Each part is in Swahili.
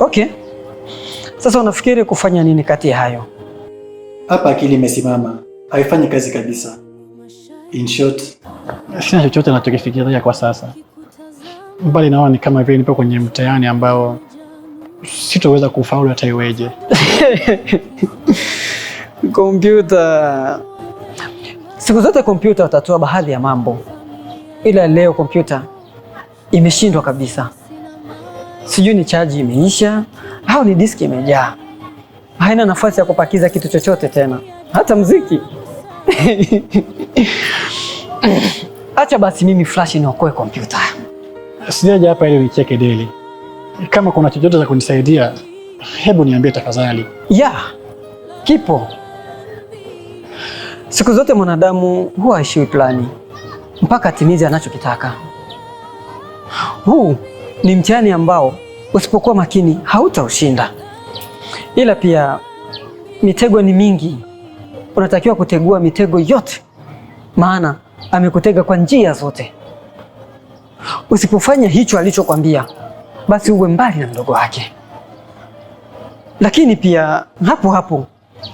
Okay. Sasa unafikiri kufanya nini kati ya hayo? Hapa akili imesimama, haifanyi kazi kabisa. In short, sina chochote nachokifikiria kwa sasa, mbali naona ni kama vile nipo kwenye mtihani ambao sitoweza kufaulu hata iweje. Kompyuta, siku zote kompyuta utatoa baadhi ya mambo, ila leo kompyuta imeshindwa kabisa. Sijui ni chaji imeisha au ni diski imejaa, haina nafasi ya kupakiza kitu chochote tena, hata muziki. Acha basi mimi flash niokoe kompyuta. Sijaja hapa ili nicheke deli. Kama kuna chochote cha kunisaidia, hebu niambie tafadhali. Kipo. Siku zote mwanadamu huwa haishiwi plani mpaka atimize anachokitaka. Huu ni mtihani ambao usipokuwa makini hautaushinda. Ila pia mitego ni mingi, unatakiwa kutegua mitego yote, maana amekutega kwa njia zote. Usipofanya hicho alichokwambia, basi uwe mbali na mdogo wake. Lakini pia hapo hapo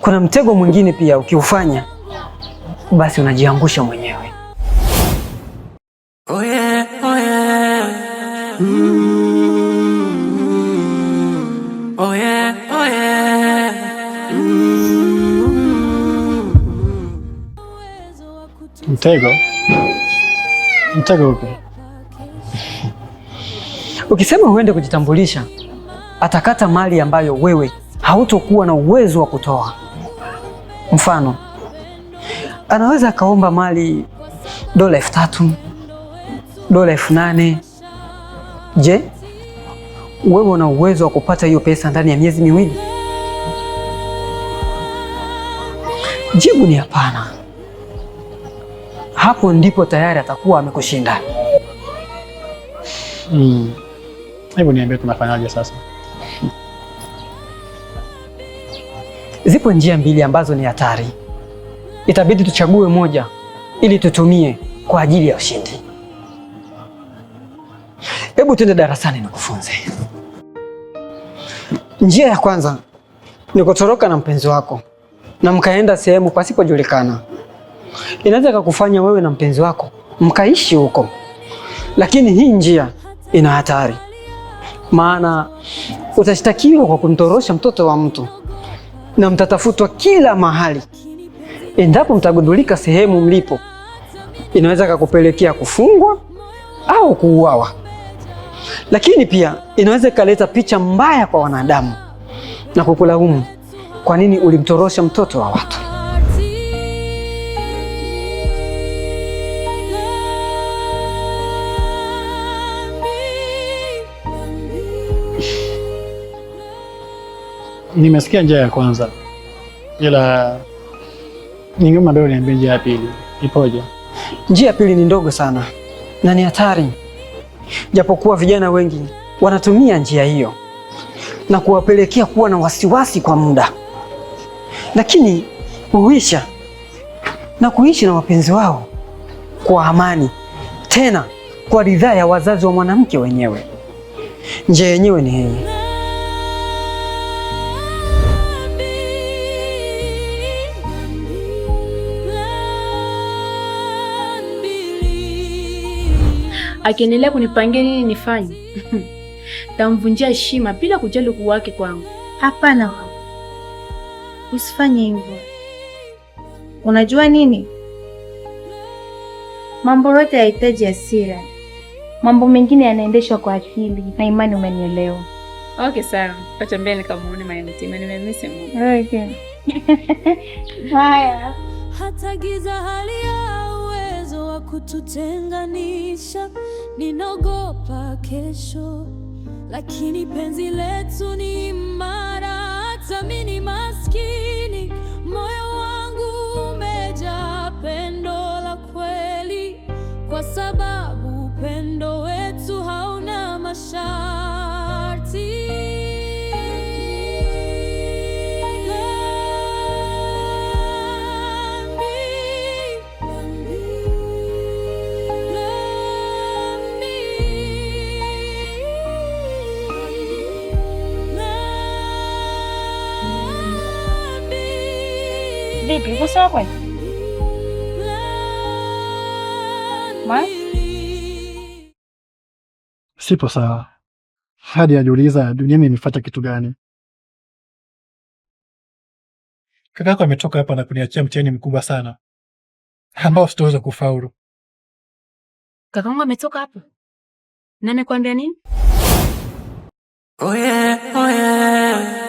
kuna mtego mwingine pia, ukiufanya basi unajiangusha mwenyewe. Oh yeah, oh yeah. Oh yeah, oh yeah. Mtego upi? Ukisema uende kujitambulisha, atakata mali ambayo wewe hautokuwa na uwezo wa kutoa. Mfano, anaweza akaomba mali $3,000, $8,000. Je, wewe una uwezo wa kupata hiyo pesa ndani ya miezi miwili? Jibu ni hapana. Hapo ndipo tayari atakuwa amekushinda. Hebu niambie tunafanyaje sasa? Zipo njia mbili ambazo ni hatari. Itabidi tuchague moja ili tutumie kwa ajili ya ushindi. Hebu twende darasani nikufunze. Njia ya kwanza ni kutoroka na mpenzi wako na mkaenda sehemu pasipojulikana. Inaweza kukufanya wewe na mpenzi wako mkaishi huko, lakini hii njia ina hatari, maana utashtakiwa kwa kumtorosha mtoto wa mtu na mtatafutwa kila mahali. Endapo mtagundulika sehemu mlipo, inaweza kukupelekea kufungwa au kuuawa. Lakini pia inaweza ikaleta picha mbaya kwa wanadamu na kukulaumu kwa nini ulimtorosha mtoto wa watu. Nimesikia njia ya kwanza, ila ningeomba bado niambie njia ya pili ipoje? Njia ya pili ni ndogo sana na ni hatari, japokuwa vijana wengi wanatumia njia hiyo na kuwapelekea kuwa na wasiwasi kwa muda, lakini huisha na kuishi na wapenzi wao kwa amani, tena kwa ridhaa ya wazazi wa mwanamke wenyewe. Njia yenyewe ni hii. Akiendelea kunipangia nini nifanye, tamvunjia heshima bila kujali ukuu wake kwangu. Hapana, usifanye hivyo. Unajua nini? Mambo yote yanahitaji hasira. Mambo mengine yanaendeshwa kwa akili na imani. Umenielewa? Okay, sawa. Acha mbele nikamuone Mayatima, nimemisi Mungu. Okay. Haya. Hata giza hali ya uwezo wa kututenganisha, ninaogopa kesho, lakini penzi letu ni imara. Hata mimi ni maskini, moyo wangu umejaa pendo la kweli, kwa sababu upendo wetu hauna masharti. Vipi, uko sawa kwani? Sipo sawa. Hadi ajiuliza duniani imefuata kitu gani. Kakako ametoka hapa na kuniachia mtihani mkubwa sana ambao sitaweza kufaulu. Kakangu ametoka hapa na amekwambia nini? Oh yeah, oh yeah.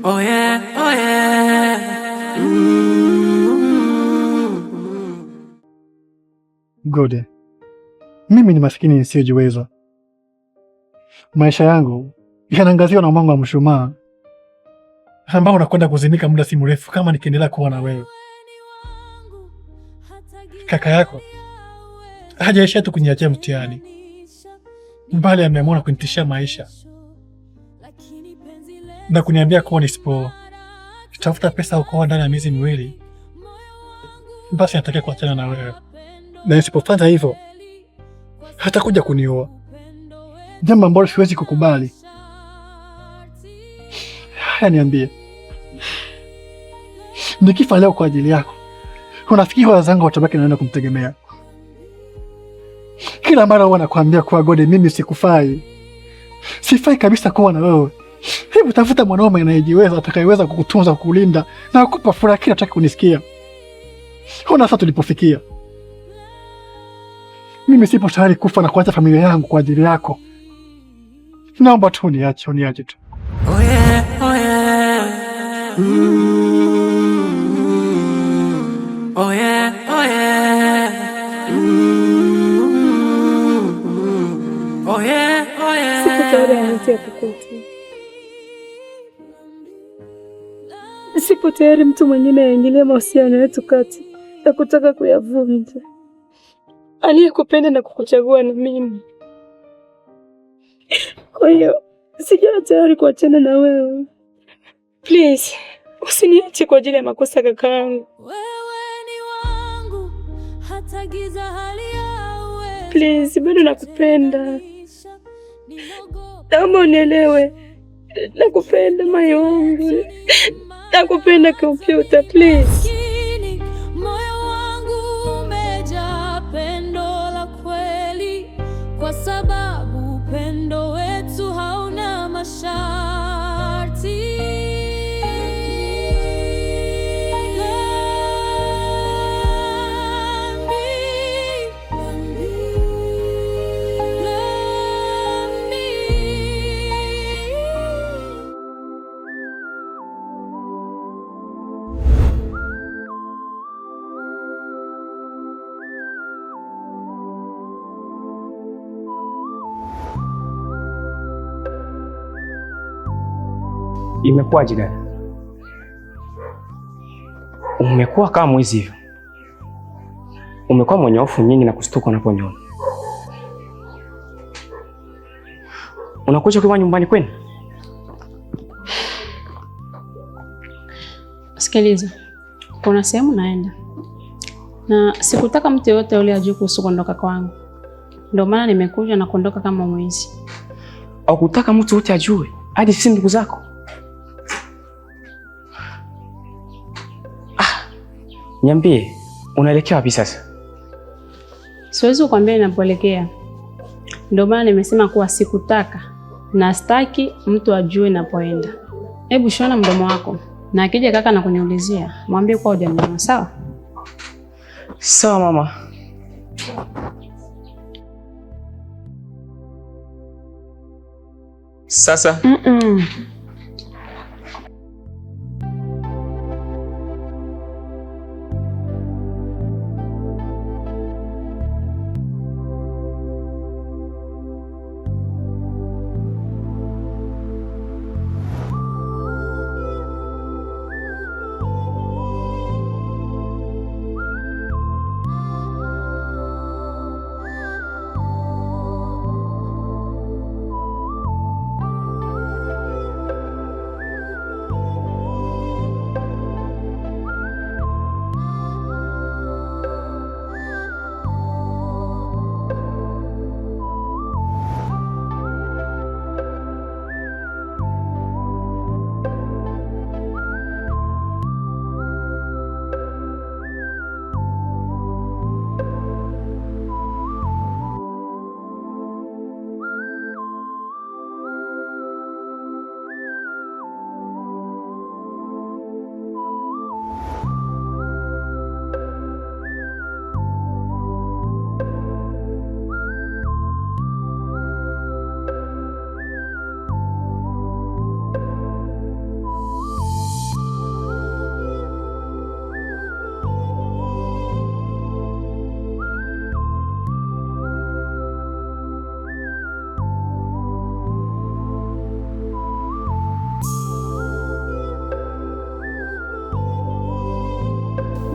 Oh yeah, oh yeah. Gode, mimi ni maskini nisiyojiweza. Maisha yangu yanaangaziwa na mwanga wa mshumaa ambao unakwenda kuzimika muda si mrefu kama nikiendelea kuwa na wewe. Kaka yako hajaishia tu kuniachia mtihani, mbali ameamua kunitishia maisha na kuniambia kuwa tafuta pesa ukoa ndani ya miezi miwili, basi natakia kuachana na wewe, na nisipofanya hivyo hatakuja kunioa, jambo ambalo siwezi kukubali. Haya, niambie, nikifa leo kwa ajili yako, unafikiri wazangu watabaki naenda kumtegemea? Kila mara huwa nakwambia kuwa Gode, mimi sikufai, sifai kabisa kuwa na wewe. Hebu tafuta mwanaume anayejiweza, atakayeweza kukutunza, kukulinda na kukupa furaha kila utaki kunisikia. Ona sasa tulipofikia. Mimi sipo tayari kufa na kuacha familia yangu kwa ajili yako. Naomba tu uniache tu. Oh yeah, oh yeah. Oh yeah, oh yeah. Oh yeah, oh yeah. Sipo tayari anitia popote. Sipo tayari mtu mwingine aingilie mahusiano yetu kati na kutaka kuyavunja. Aliyekupenda na kukuchagua na mimi. Kwa hiyo sijawa tayari kuachana na wewe. Please, usiniache kwa ajili ya makosa kakaangu. Wewe ni wangu, hata giza haliawezi. Please, bado nakupenda. Naomba unielewe. Nakupenda moyo wangu. Nakupenda kompyuta, please. Moyo wangu umejaa pendo la kweli, kwa sababu upendo wetu hauna masharti. Imekuwaje dada? Umekuwa kama mwizi hivyo. Umekuwa mwenye hofu nyingi na kustuka unaponiona. Unakuja kwa nyumbani kwenu? Sikiliza, kuna sehemu naenda na sikutaka mtu yote yule ajue kuhusu kuondoka kwangu. Ndio maana nimekuja na kuondoka kama mwizi. Au kutaka mtu yote ajue hadi sisi ndugu zako? Niambie, unaelekea wapi sasa? Siwezi kukwambia ninapoelekea. Ndio maana nimesema kuwa sikutaka na sitaki mtu ajue ninapoenda. Hebu shona mdomo wako, na akija kaka na kuniulizia, mwambie kwa hujaniona, sawa? Sawa mama. Sasa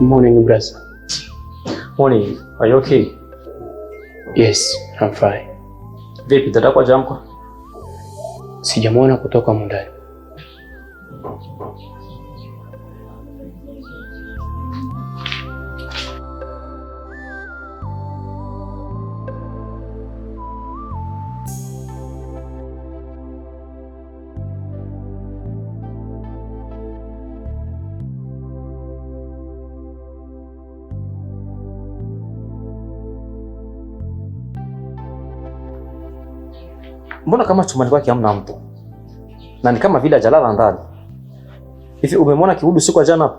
Morning, brother. Morning. Are you okay? Yes, I'm fine. Vipi, dada kwa jamko? Sijamwona kutoka mundani. Mbona kama chumbani kwake hamna mtu? Na ni kama vile hajalala ndani. Hivi umemwona kirudi siku ya jana hapa?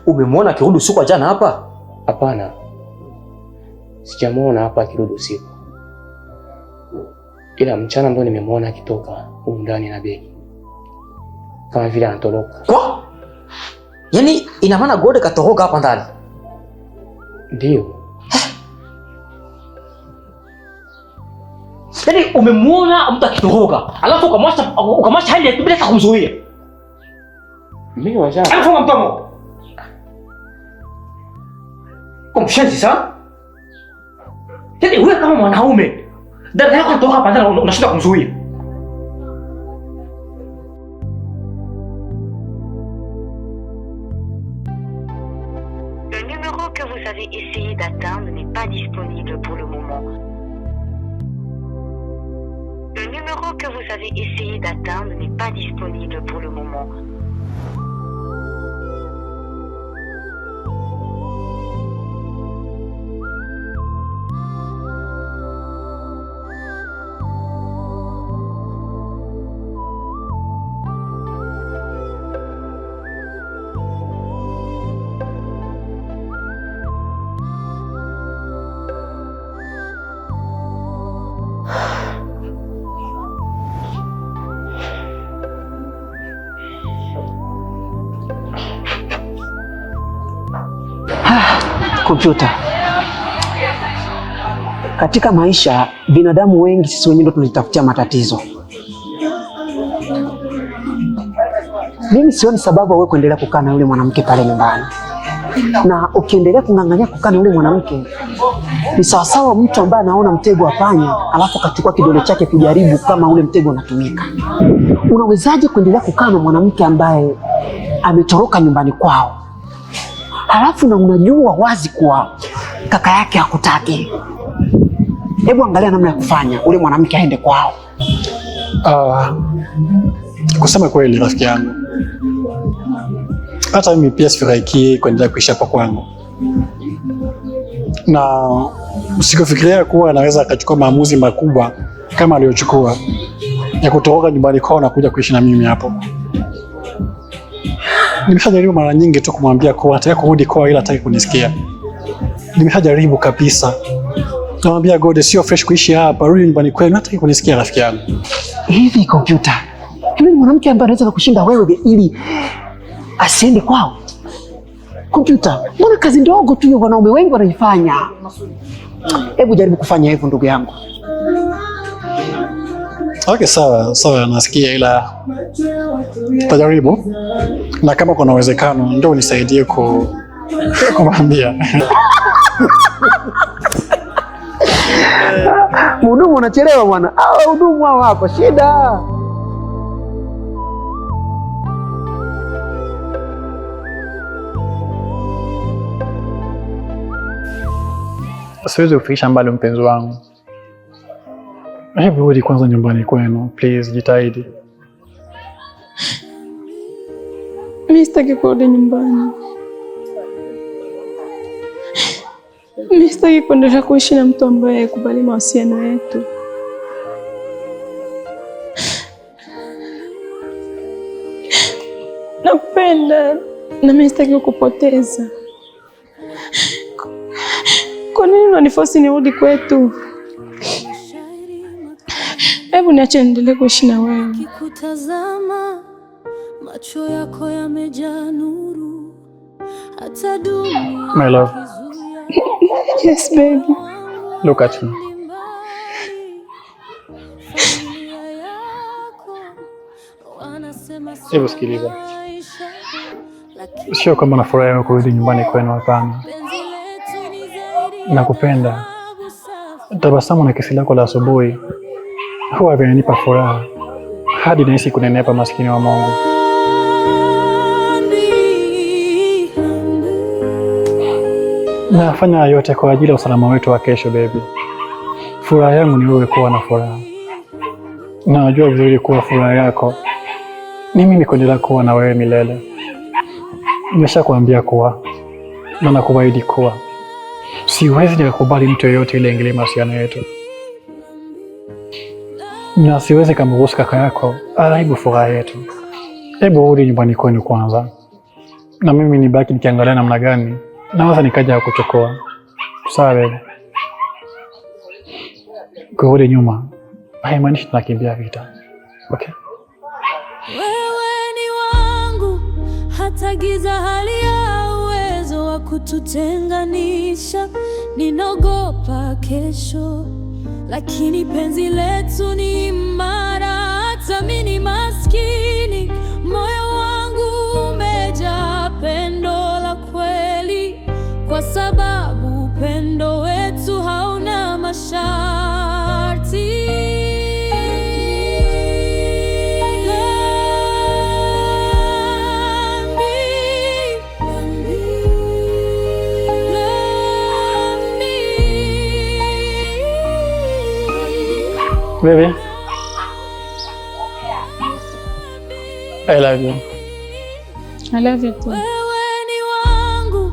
Umemwona kirudi siku ya jana hapa? Hapana. Sijamwona hapa akirudi usiku. Ila mchana ndo nimemwona akitoka huko ndani na begi. Kama vile anatoroka. Kwa? Yaani ina maana Gode katoroka hapa ndani? Ndio. Yaani umemwona mtu akitoroka, alafu ukamwacha hali ya bila kumzuia. Mimi wajana. Alifunga mdomo. Kumshenzi sana. Yaani wewe kama mwanaume, dada yako anatoka hapa ndani unashinda kumzuia. Le numéro que vous avez essayé d'atteindre n'est pas disponible pour le moment. Le numéro que vous avez essayé d'atteindre n'est pas disponible pour le moment. Kompyuta. Katika maisha binadamu wengi sisi wenyewe ndo tunajitafutia matatizo. Mimi sioni sababu wewe kuendelea kukaa na yule mwanamke pale nyumbani. Na ukiendelea kung'ang'ania kukaa na yule mwanamke ni sawasawa mtu ambaye anaona mtego wa panya alafu akachukua kidole chake kujaribu kama ule mtego unatumika. Unawezaje kuendelea kukaa na mwanamke ambaye ametoroka nyumbani kwao? Halafu na unajua wazi kuwa kaka yake hakutaki. Hebu angalia namna ya kufanya ule mwanamke aende kwao. Kusema kweli rafiki yangu, hata mimi pia sifurahikie kuendelea kuishi hapa kwangu, na sikufikiria kuwa anaweza akachukua maamuzi makubwa kama aliyochukua ya kutoroka nyumbani kwao na kuja kuishi na mimi hapo. Nimeshajaribu mara nyingi tu kumwambia kuwa nataka kurudi kwao, ila hataki kunisikia. Nimeshajaribu kabisa. Namwambia Gode, sio fresh kuishi hapa, rudi nyumbani kwenu, hataki kunisikia rafiki yangu. Hivi kompyuta, yule mwanamke ambaye anaweza kukushinda wewe ili asiende kwao? Kompyuta, mbona kazi ndogo tu hiyo wanaume wengi wanaifanya? Hebu jaribu kufanya hivyo ndugu yangu. Okay, sawa, nasikia, ila tajaribu, na kama kuna uwezekano ndio unisaidie kumwambia. Mhudumu unachelewa bwana. Wahudumu hao hapa shida. Siwezi kufikisha mbali mpenzi wangu. Hebu rudi kwanza nyumbani kwenu, please, jitahidi. Mimi sitaki kurudi nyumbani. Mimi sitaki kuendelea kuishi na mtu ambaye hakubali mahusiano yetu. Nakupenda na mimi sitaki kukupoteza. Kwa nini unaniforce nirudi kwetu? Hebu niache niendelee kuishi na wewe. Kikutazama macho yako yamejaa nuru, hata dunia. My love. Yes baby. Look at me. Hebu sikiliza, sio kama nafurahi kurudi nyumbani kwenu, hapana. Nakupenda. Tabasamu na kisi lako la asubuhi huwa vinanipa furaha hadi nahisi kunenepa, maskini wa Mungu. Nafanya yote kwa ajili ya usalama wetu wa kesho, baby. Furaha yangu ni wewe kuwa na furaha. Najua vizuri kuwa furaha yako ni mimi kuendelea kuwa na wewe milele. Nimeshakwambia kuwa na nakuahidi kuwa siwezi nikakubali mtu yeyote ile aingilie mahusiano yetu, na siwezi kumruhusu kaka yako aharibu furaha yetu. Hebu rudi nyumbani kwenu kwanza, na mimi nibaki nikiangalia namna gani naweza nikaja kuchukua. Sawa baby? Kurudi nyuma haimaanishi tunakimbia vita. Okay? Wewe ni wangu, hata giza hali ya uwezo wa kututenganisha. Ninaogopa kesho, lakini penzi letu ni imara. Hata mimi ni maskini, moyo wangu umejaa pendo la kweli, kwa sababu upendo wetu hauna masharti. Baby, I love you. I love you too. Wewe ni wangu,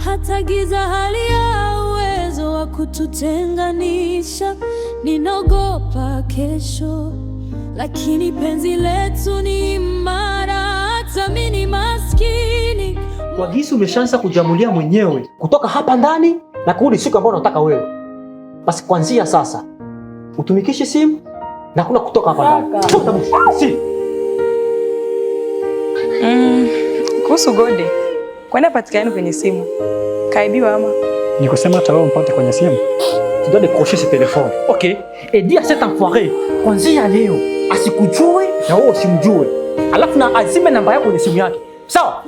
hata giza hali ya uwezo wa kututenganisha. Ninaogopa kesho, lakini penzi letu ni imara. Hata mimi ni maskini. Kwa gisi umeshaanza kujamulia mwenyewe kutoka hapa ndani na kurudi siku ambayo unataka wewe, basi kuanzia sasa utumikishe simu na kuna kutoka hapa ndani. Si. Kuhusu Gode, kwani patikani kwenye simu? Kaibiwa ama? Nikusema hata wewe mpate kwenye simu. Tu dois décrocher ce téléphone. OK? Et dis à cet enfoiré, kuanzia leo asikujue na wewe usimjue. Alafu na azime namba yako kwenye simu yake. Sawa?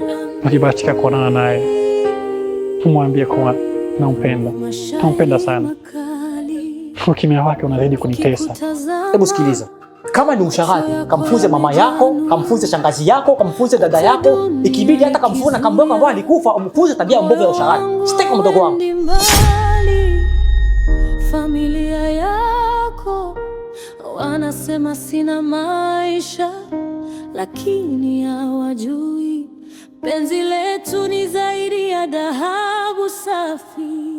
Ukibahatika kuonana naye, umwambie kuwa nampenda. Nampenda sana. Ukimya wake unazidi kunitesa. Hebu sikiliza. Kama ni usharati, kamfunze mama yako, kamfunze shangazi yako, kamfunze dada yako, ikibidi hata kamfunze na kamboka ambao alikufa, umfunze tabia mbovu ya usharati. Sitaki mdogo wangu. Familia yako wanasema sina maisha, lakini hawajui penzi letu ni zaidi ya dhahabu safi.